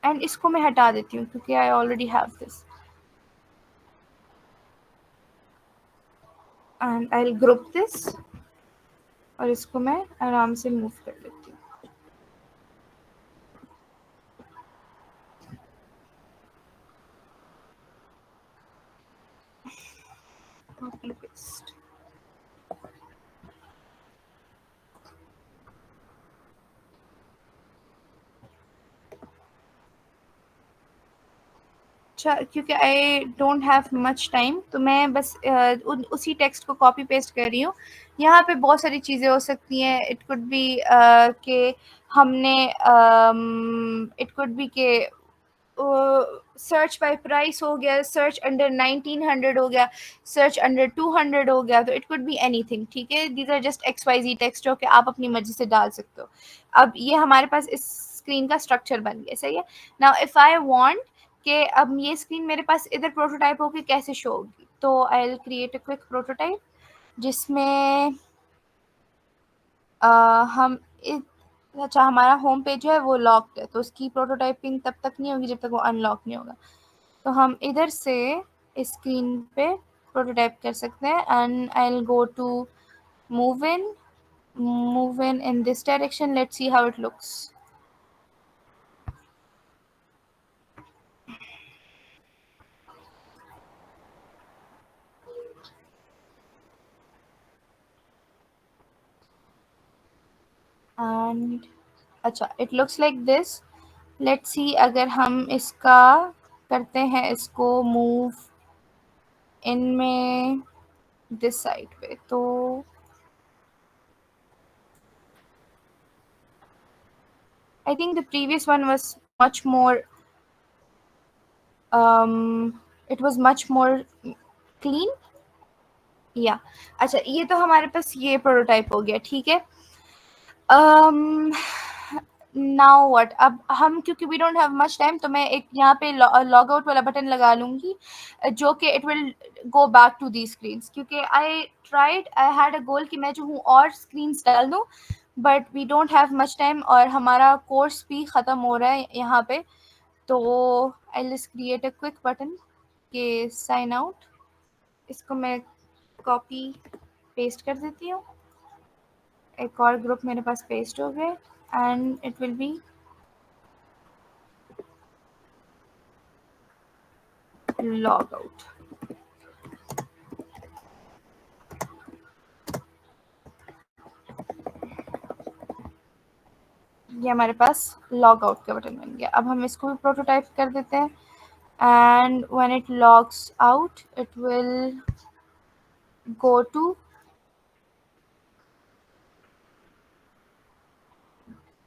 and इसको मैं हटा देती हूँ क्योंकि I already have this and I will group this और इसको मैं आराम से मूव कर लेती हूँ। copy paste. अच्छा, क्योंकि I don't have much time तो मैं बस उसी टेक्स्ट को कॉपी पेस्ट कर रही हूँ। यहाँ पे बहुत सारी चीज़ें हो सकती हैं। इट कुड बी कि हमने इट कुड बी के सर्च बाय प्राइस हो गया, सर्च अंडर 1900 हो गया, सर्च अंडर 200 हो गया, तो इट कुड बी एनीथिंग। ठीक है, these are just X Y Z text जो कि आप अपनी मर्जी से डाल सकते हो। अब ये हमारे पास इस स्क्रीन का स्ट्रक्चर बन गया, सही है। नाउ इफ आई वांट कि अब ये स्क्रीन मेरे पास इधर प्रोटोटाइप होगी कैसे शो होगी, तो I will create a quick prototype जिसमें हम अच्छा, हमारा होम पेज जो है वो लॉक्ड है, तो उसकी प्रोटोटाइपिंग तब तक नहीं होगी जब तक वो अनलॉक नहीं होगा। तो हम इधर से इस स्क्रीन पे प्रोटोटाइप कर सकते हैं and I will go to move in in this direction. Let's see how it looks. And अच्छा, it looks like this. Let's see अगर हम इसका करते हैं इसको मूव इनमें दिस साइड पे, तो I think the previous one was much more it was much more clean. या अच्छा, ये तो हमारे पास ये प्रोटोटाइप हो गया, ठीक है। नाउ व्हाट, अब हम क्योंकि we don't have much time तो मैं एक यहाँ पे लॉग आउट वाला बटन लगा लूँगी जो कि it will go back to the screens, क्योंकि आई हैड अ गोल कि मैं जो हूँ और स्क्रीन्स डाल दूँ, but we don't have much time और हमारा कोर्स भी ख़त्म हो रहा है यहाँ पे। तो I just create a quick button के साइन आउट। इसको मैं कॉपी पेस्ट कर देती हूँ, एक और ग्रुप मेरे पास पेस्ट हो गए and it will B log out. ये हमारे पास लॉग आउट का बटन बन गया। अब हम इसको भी प्रोटोटाइप कर देते हैं and when it logs out it will go to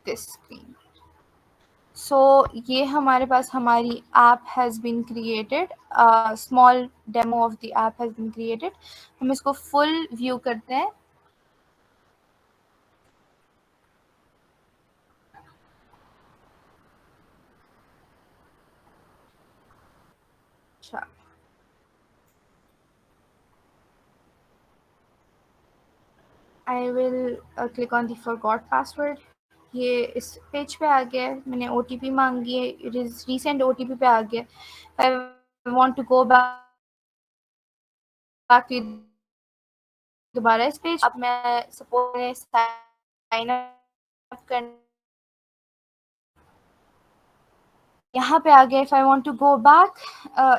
this screen. So ये हमारे पास हमारी app has been created, small demo of the app has been created. हम इसको फुल व्यू करते हैं। अच्छा, I will click on the forgot password. ये इस पेज पे आ गया है, मैंने ओटीपी मांगी है, इट इज़ रीसेंट ओटीपी पे आ गया। I want to go back दोबारा इस पेज। अब मैं सपोज साइन अप कर यहाँ पे आ गया। If I want to go back,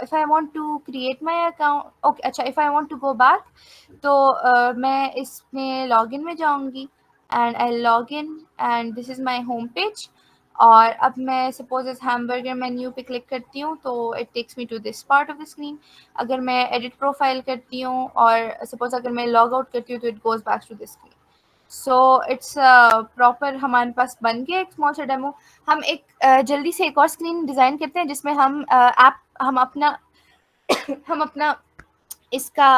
if I want to create my account, okay अच्छा, if I want to go back तो मैं इसमें लॉगिन में जाऊंगी and I log in and this is my home page. और अब मैं suppose इस हैमबर्गर मेन्यू पे क्लिक करती हूँ तो it takes me to this part of the screen. अगर मैं एडिट प्रोफाइल करती हूँ और सपोज अगर मैं लॉग आउट करती हूँ तो it goes back to this screen. So it's proper हमारे पास बन गया एक स्मॉल सा डेमो। हम एक जल्दी से एक और स्क्रीन डिज़ाइन करते हैं जिसमें हम ऐप हम अपना हम अपना इसका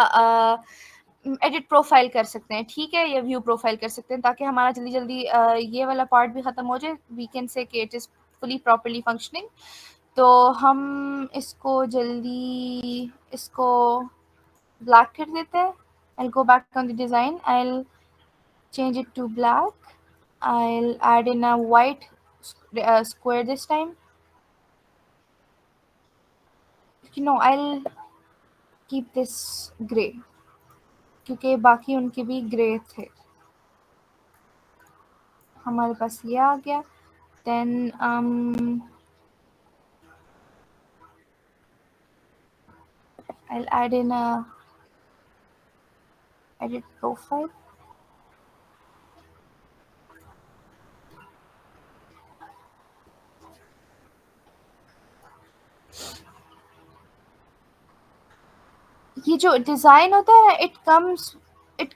एडिट प्रोफाइल कर सकते हैं, ठीक है, या व्यू प्रोफाइल कर सकते हैं, ताकि हमारा जल्दी जल्दी ये वाला पार्ट भी ख़त्म हो जाए। वी कैन से कि it is fully properly functioning. तो हम इसको जल्दी इसको ब्लैक कर देते हैं। I go back on the design, I change it to black. I'll add in a white square this time. No, I'll keep this gray क्योंकि बाकी उनके भी ग्रे थे। हमारे पास ये आ गया। Then I'll add in a edit profile. ये जो डिज़ाइन होता है it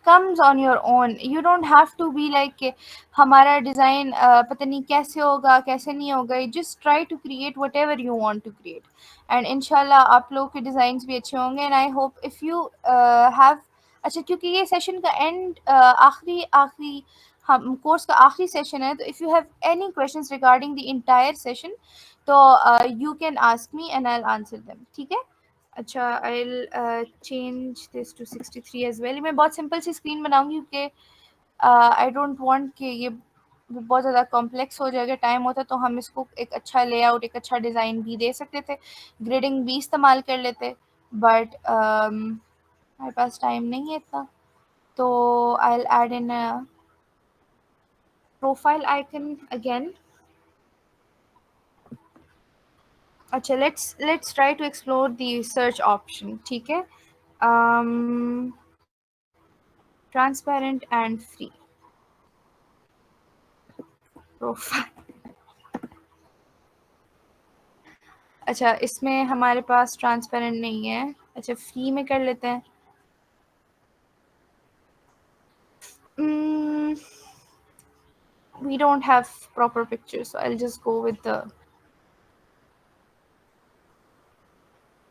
comes on your own, you don't have to be like हमारा डिज़ाइन पता नहीं कैसे होगा कैसे नहीं होगा, you just try to create whatever you want to create and इंशाल्लाह आप लोगों के डिज़ाइंस भी अच्छे होंगे and I hope if you have अच्छा क्योंकि ये सेशन का एंड आखिरी आखिरी हम कोर्स का आखिरी सेशन है, तो if you have any questions regarding the entire session तो you can ask me and I will answer them, ठीक है। अच्छा I will change this to 63 as well. मैं बहुत सिंपल सी स्क्रीन बनाऊंगी क्योंकि आई डोंट वांट कि ये बहुत ज़्यादा कॉम्प्लेक्स हो जाएगा, टाइम होता तो हम इसको एक अच्छा लेआउट एक अच्छा डिज़ाइन भी दे सकते थे, ग्रेडिंग भी इस्तेमाल कर लेते, बट हमारे पास टाइम नहीं है इतना, तो I will add in profile icon again. अच्छा let's try to explore the search option, ठीक है। Transparent and free profile. अच्छा इसमें हमारे पास ट्रांसपेरेंट नहीं है, अच्छा फ्री में कर लेते हैं। We don't have proper pictures, so I'll just go with the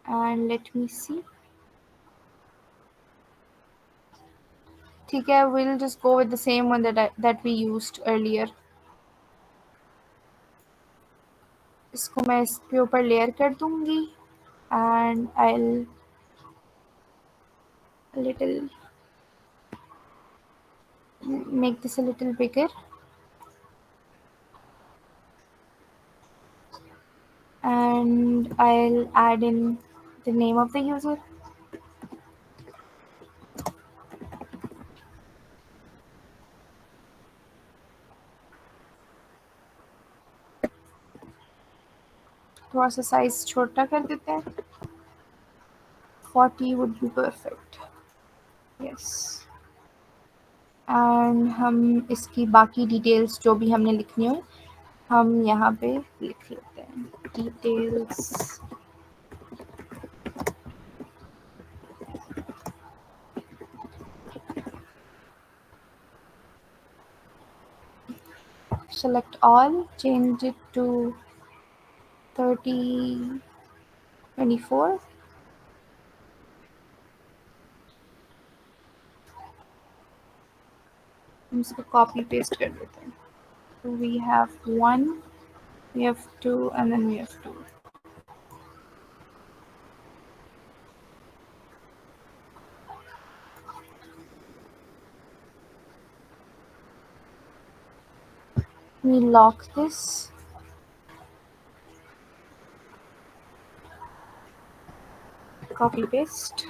and let me see. ठीक है, we'll just go with the same one that we used earlier. इसको मैं इसके ऊपर लेयर कर दूंगी and I'll a little make this a little bigger and I'll add in the name of the user. थोड़ा सा साइज छोटा कर देते हैं, 40 would be perfect. Yes. And हम इसकी बाकी डिटेल्स जो भी हमने लिखनी हो हम यहाँ पे लिख लेते हैं, details select all, change it to 3024. हम इसको कॉपी पेस्ट कर देते हैं, we have 1, we have 2 and then we have 2. We lock this, copy paste,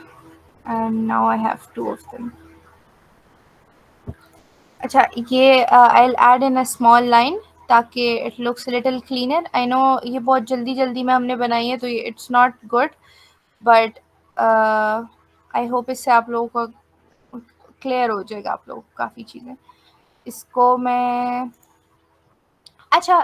and now I have 2 of them. अच्छा ये I'll add in a small line ताकि it looks a little cleaner. I know ये बहुत जल्दी जल्दी में हमने बनाई है तो ये it's not good, but I hope इससे आप लोगों को क्लियर हो जाएगा, आप लोग काफ़ी चीज़ें। इसको मैं अच्छा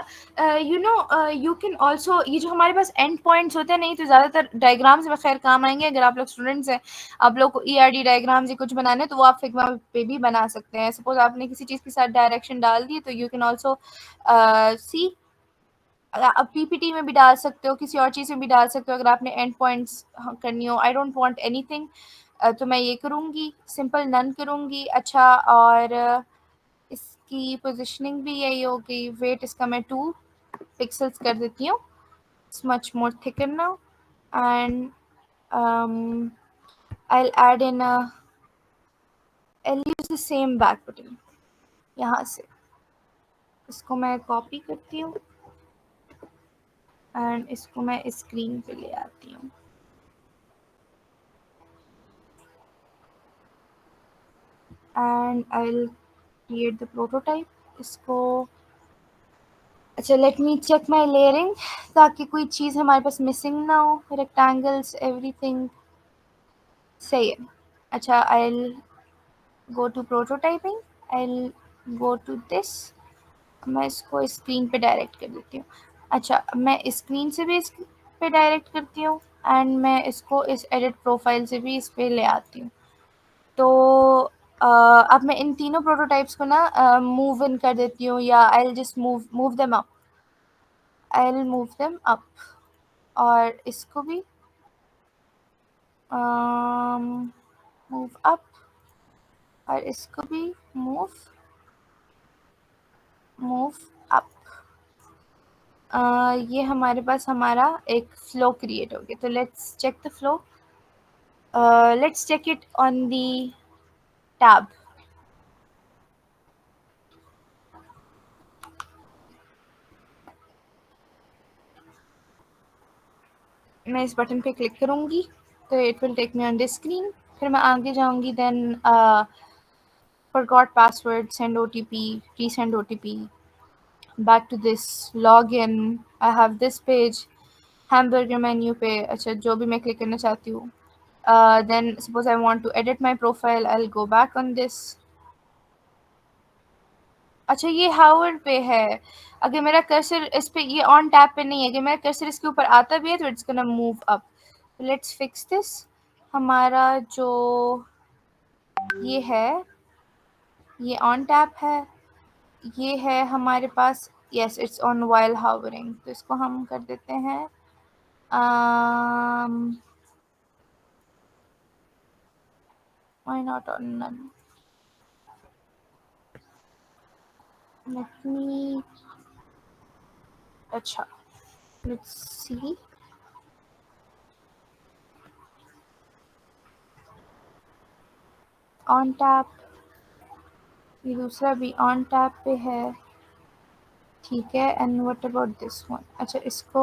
यू कैन ऑल्सो ये जो हमारे पास एंड पॉइंट्स होते हैं नहीं तो ज़्यादातर डायग्राम्स में खैर काम आएंगे, अगर आप लोग स्टूडेंट्स हैं आप लोग को ERD डायग्राम्स या कुछ बनाने तो वो आप फिग्मा पे भी बना सकते हैं। सपोज आपने किसी चीज़ के साथ डायरेक्शन डाल दी तो यू कैन ऑल्सो सी आप PPT में भी डाल सकते हो, किसी और चीज़ में भी डाल सकते हो अगर आपने एंड पॉइंट्स करनी हो। आई डोंट वांट एनीथिंग तो मैं ये करूँगी, सिंपल नन करूँगी। अच्छा और इसकी पोजीशनिंग भी यही होगी, वेट इसका मैं 2 पिक्सेल्स कर देती हूँ, it's much more thicker now and I'll add in I'll use the same back button। यहाँ से इसको मैं कॉपी करती हूँ एंड इसको मैं स्क्रीन पे ले आती हूँ and I'll create the prototype। इसको अच्छा let me check my layering ताकि कोई चीज़ हमारे पास मिसिंग ना हो, रेक्टेंगल्स एवरीथिंग सही है। अच्छा I'll go to prototyping, I'll go to this, मैं इसको स्क्रीन पे डायरेक्ट कर देती हूँ। अच्छा, मैं स्क्रीन से भी इस पे डायरेक्ट करती हूँ एंड मैं इसको इस एडिट प्रोफाइल से भी इस पे ले आती हूँ। तो अब मैं इन तीनों प्रोटोटाइप्स को ना मूव इन कर देती हूँ, या आई will just move them up, I will move them up, और इसको भी मूव अप, और इसको भी मूव अप। ये हमारे पास हमारा एक फ्लो क्रिएट हो गया। तो let's check the flow, let's check it on the tab. मैं इस बटन पे क्लिक करूँगी तो it will take me on the screen. फिर मैं आगे जाऊँगी, then forgot password, send OTP, resend OTP, back to this, login, I have this page, hamburger menu पे अच्छा जो भी मैं क्लिक करना चाहती हूँ। Then suppose I want to edit my profile, I'll go back on this। अच्छा, ये हावर पे है। अगर मेरा कर्सर इस पे, ये ऑन टैब पे नहीं है, अगर मेरा कर्सर इसके ऊपर आता भी है तो it's gonna move up. Let's fix this. हमारा जो ये है, ये ऑन टैब है, ये है हमारे पास, yes it's on while hovering. तो इसको हम कर देते हैं why not on none, let me, अच्छा लेट्स सी, ऑन टैब, ये दूसरा भी ऑन टैब पे है, ठीक है। And what about this one, अच्छा इसको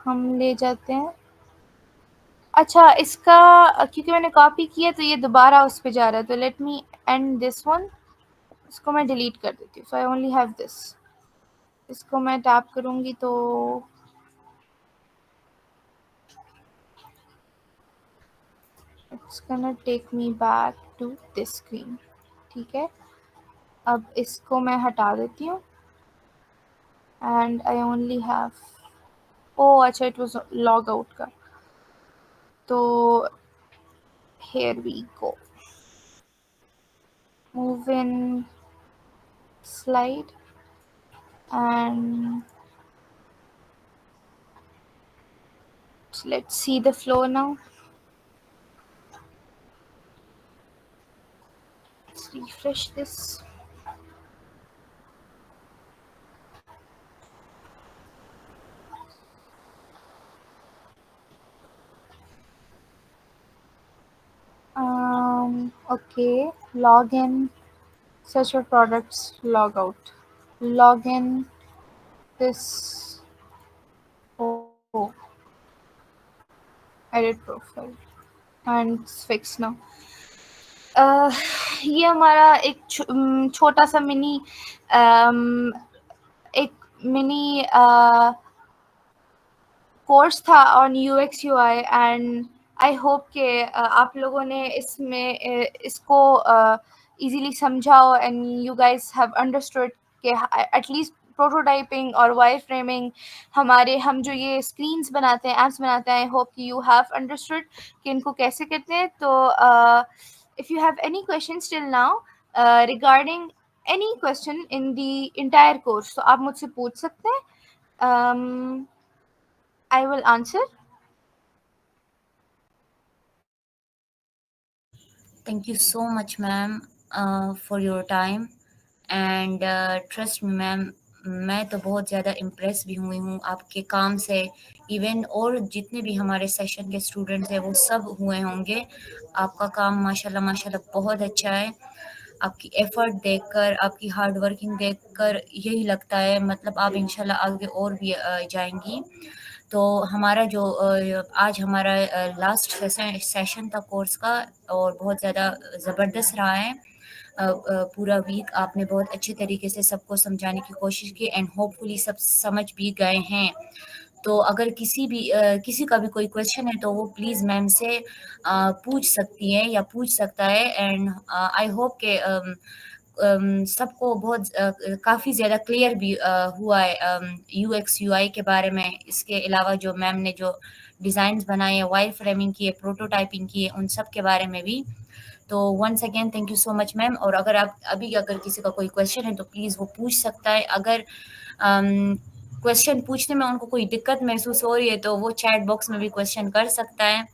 हम ले जाते हैं। अच्छा, इसका क्योंकि मैंने कॉपी किया तो ये दोबारा उस पे जा रहा है, तो let me end this one, इसको मैं डिलीट कर देती हूँ। So I only have this. इसको मैं टैप करूँगी तो it's gonna take me back to this screen, ठीक है। अब इसको मैं हटा देती हूँ and I only have, oh अच्छा इट वाज लॉग आउट का, तो here we go, move in slide and let's see the flow now। Let's refresh this। Okay, login, search for products, log out, login, this, oh, edit profile and it's fixed now। ये हमारा एक छोटा सा mini एक mini course था on UX UI, and I hope कि आप लोगों ने इसमें इसको इजीली समझा हो and you guys have understood कि एटलीस्ट प्रोटोटाइपिंग और वायर फ्रेमिंग, हम जो ये स्क्रीन्स बनाते हैं, एप्स बनाते हैं, आई होप कि यू हैव अंडरस्टूड कि इनको कैसे करते हैं। तो if you have any question till now regarding any question in the entire course, तो आप मुझसे पूछ सकते हैं। I will answer। Thank you so much, ma'am, for your time and trust me, ma'am, मैं तो बहुत ज़्यादा इम्प्रेस भी हुई हूँ आपके काम से। इवन और जितने भी हमारे सेशन के स्टूडेंट्स हैं वो सब हुए होंगे। आपका काम माशाल्लाह माशाल्लाह बहुत अच्छा है। आपकी एफर्ट देखकर, आपकी हार्ड वर्किंग देखकर यही लगता है, मतलब आप इंशाल्लाह आगे और भी जाएंगी। तो हमारा जो आज हमारा लास्ट सेशन था कोर्स का, और बहुत ज़्यादा ज़बरदस्त रहा है। पूरा वीक आपने बहुत अच्छे तरीके से सबको समझाने की कोशिश की एंड होपफुली सब समझ भी गए हैं। तो अगर किसी का भी कोई क्वेश्चन है तो वो प्लीज़ मैम से पूछ सकती है या पूछ सकता है। एंड आई होप के सबको बहुत काफ़ी ज़्यादा क्लियर भी हुआ है यूएक्स यूआई के बारे में। इसके अलावा जो मैम ने जो डिज़ाइंस बनाए हैं, वायर फ्रेमिंग की है, प्रोटोटाइपिंग की है, उन सब के बारे में भी। तो once again thank you so much ma'am. और अगर अगर किसी का कोई क्वेश्चन है तो प्लीज़ वो पूछ सकता है। अगर क्वेश्चन पूछने में उनको कोई दिक्कत महसूस हो रही है तो वो चैट बॉक्स में भी क्वेश्चन कर सकता है।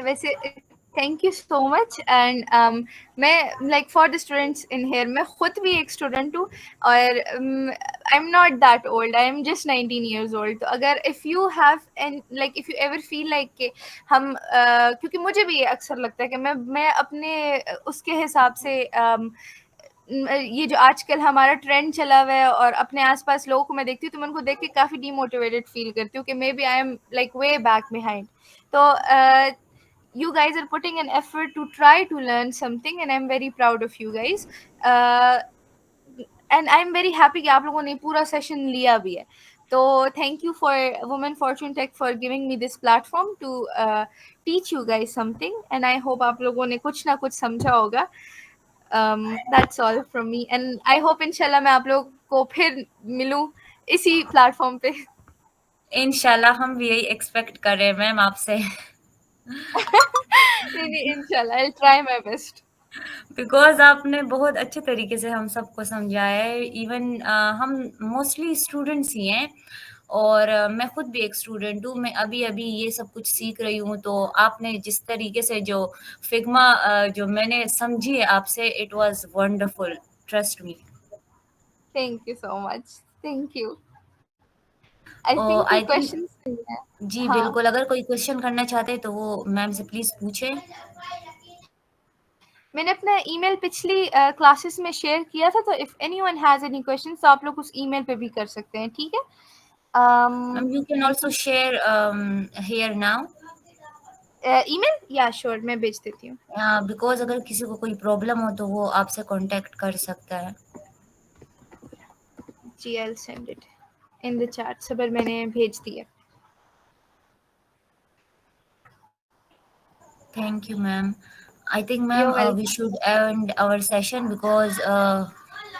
वैसे thank you so much. And मैं like for the students in here, मैं खुद भी एक स्टूडेंट हूँ और I am not that old, I am just 19 years old. तो अगर if you have and like if you ever feel like कि हम क्योंकि मुझे भी ये अक्सर लगता है कि मैं अपने उसके हिसाब से ये जो आजकल हमारा ट्रेंड चला हुआ है और अपने आसपास लोगों को मैं देखती हूँ तो मैं उनको देख के काफ़ी डीमोटिवेटेड फील करती हूँ कि maybe I am like way back behind. तो you guys are putting an effort to try to learn something and I'm very proud of you guys. And I'm very happy कि आप लोगों ने पूरा session लिया भी है। तो thank you for Women Fortune Tech for giving me this platform to teach you guys something and I hope आप लोगों ने कुछ ना कुछ समझा होगा। That's all from me and I hope इंशाल्लाह मैं आप लोग को फिर मिलूं इसी प्लेटफॉर्म पे। इंशाल्लाह हम भी यही एक्सपेक्ट कर रहे हैं मैम आपसे। नहीं इंशाल्लाह I'll try my best। Because आपने बहुत अच्छे तरीके से हम सबको समझाया है। इवन हम मोस्टली स्टूडेंट्स ही हैं और मैं खुद भी एक स्टूडेंट हूँ। मैं अभी-अभी ये सब कुछ सीख रही हूँ, तो आपने जिस तरीके से जो फिग्मा जो मैंने समझी है आपसे, it was wonderful, trust me. Thank you so much। Thank you। आई और थिंक कोई आई थिंक क्वेश्चंस नहीं है। जी, हाँ, बिल्कुल, अगर कोई क्वेश्चन करना चाहते हैं तो वो मैम से प्लीज़ पूछें। मैंने अपना ईमेल पिछली क्लासेस में शेयर किया था तो if anyone has any questions तो आप लोग उस ईमेल पे भी कर सकते हैं, ठीक है? Ma'am you can I also think share here now. Email या श्योर मैं भेज देती हूँ। बिकॉज़ अगर किसी को कोई प्रॉब्लम हो तो वो आपसे कॉन्टैक्ट कर सकता है। जी I will send it in the chat. सबर मैंने भेज दिया। Thank you, ma'am. I think, you ma'am, are we welcome. should end our session because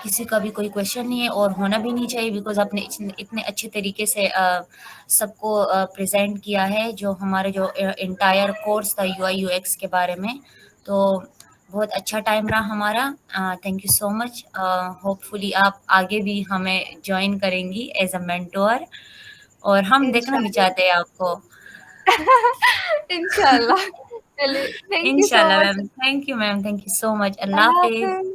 किसी का भी कोई क्वेश्चन नहीं है और होना भी नहीं चाहिए बिकॉज आपने इतने अच्छे तरीके से सबको प्रेजेंट किया है जो हमारे जो इंटायर कोर्स था यूआई यूएक्स के बारे में। तो बहुत अच्छा टाइम रहा हमारा। Thank you so much. Hopefully आप आगे भी हमें ज्वाइन करेंगी एज अ मेंटोर और हम देखना भी इंशाल्लाह। चाहते हैं आपको। इंशाल्लाह। चलिए थैंक यू सो इंशाल्लाह much. Ma'am. Thank you ma'am. Thank you so much. Allah Allah Hafiz. Hafiz.